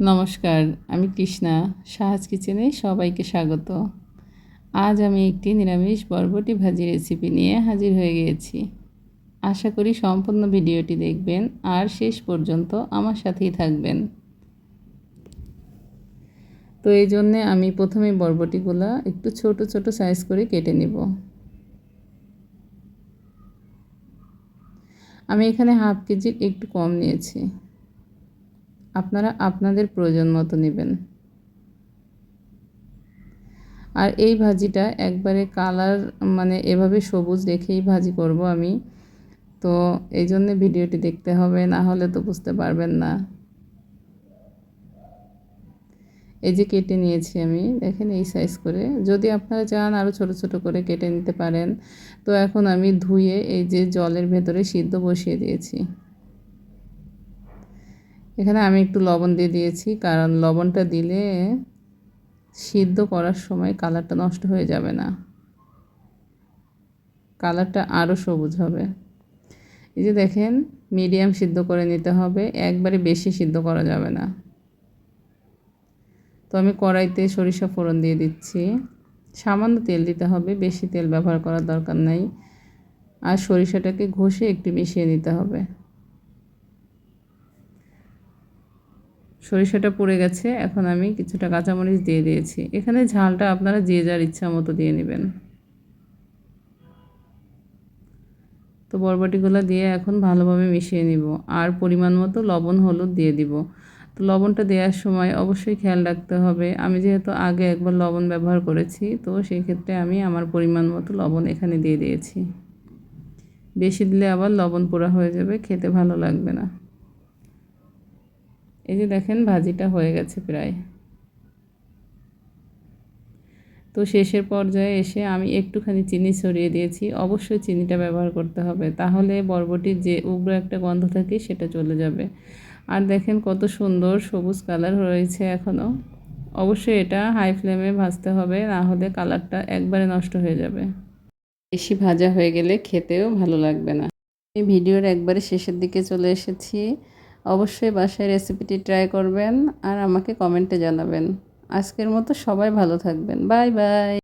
নমস্কার, আমি কৃষ্ণা। সাহাজ কিচেনে সবাইকে স্বাগত। আজ আমি একটি নিরামিষ বরবটি ভাজি রেসিপি নিয়ে হাজির হয়ে গিয়েছি। আশা করি সম্পূর্ণ ভিডিওটি দেখবেন আর শেষ পর্যন্ত আমার সাথেই থাকবেন। তো এই জন্যে আমি প্রথমে বরবটিগুলো একটু ছোট ছোট সাইজ করে কেটে নেব। আমি এখানে হাফ কেজির একটু কম নিয়েছি। আপনারা আপনাদের প্রয়োজন মতো নেবেন। আর এই ভাজিটা একবারে কালার এভাবে সবুজ রেখেই ভাজি করব আমি। তো এই জন্যে ভিডিওটি দেখতে হবে, না হলে তো বুঝতে পারবেন না। এই যে কেটে নিয়েছি আমি, দেখেন এই সাইজ করে। যদি আপনারা চান আরও ছোট ছোট করে কেটে নিতে পারেন। তো এখন আমি ধুয়ে এই যে জলের ভেতরে সিদ্ধ বসিয়ে দিয়েছি। এখানে আমি একটু লবণ দিয়ে দিয়েছি, কারণ লবণটা দিলে সিদ্ধ করার সময় কালারটা নষ্ট হয়ে যাবে না, কালারটা আরও সবুজ হবে। এই যে দেখেন, মিডিয়াম সিদ্ধ করে নিতে হবে, একবারে বেশি সিদ্ধ করা যাবে না। তো আমি কড়াইতে সরিষা ফোড়ন দিয়ে দিচ্ছি। সামান্য তেল দিতে হবে, বেশি তেল ব্যবহার করার দরকার নাই। আর সরিষাটাকে ঘষে একটু মিশিয়ে নিতে হবে। সরিষাটা পুড়ে গেছে, এখন আমি কিছুটা কাঁচামরিচ দিয়ে দিয়েছি। এখানে ঝালটা আপনারা যে যার ইচ্ছা মতো দিয়ে নেবেন। তো বরবটিগুলো দিয়ে এখন ভালোভাবে মিশিয়ে নিব। আর পরিমাণ মতো লবণ হলুদ দিয়ে দিব। তো লবণটা দেওয়ার সময় অবশ্যই খেয়াল রাখতে হবে। আমি যেহেতু আগে একবার লবণ ব্যবহার করেছি, তো সেই ক্ষেত্রে আমি আমার পরিমাণ মতো লবণ এখানে দিয়ে দিয়েছি। বেশি দিলে আবার লবণ পোড়া হয়ে যাবে, খেতে ভালো লাগবে না। এই যে দেখেন, ভাজিটা হয়ে গেছে প্রায়। তো শেষের পর্যায়ে এসে আমি একটুখানি চিনি ছড়িয়ে দিয়েছি। অবশ্যই চিনিটা ব্যবহার করতে হবে, তাহলে বরবটির যে উগ্র একটা গন্ধ থাকে সেটা চলে যাবে। আর দেখেন কত সুন্দর সবুজ কালার হয়েছে এখনও। অবশ্যই এটা হাই ফ্লেমে ভাজতে হবে, না হলে কালারটা একবারে নষ্ট হয়ে যাবে। বেশি ভাজা হয়ে গেলে খেতেও ভালো লাগবে না। এই ভিডিওর একবারে শেষের দিকে চলে এসেছি। অবশ্যই বাসায় রেসিপিটি ট্রাই করবেন আর আমাকে কমেন্টে জানাবেন। আজকের মতো সবাই ভালো থাকবেন। Bye bye.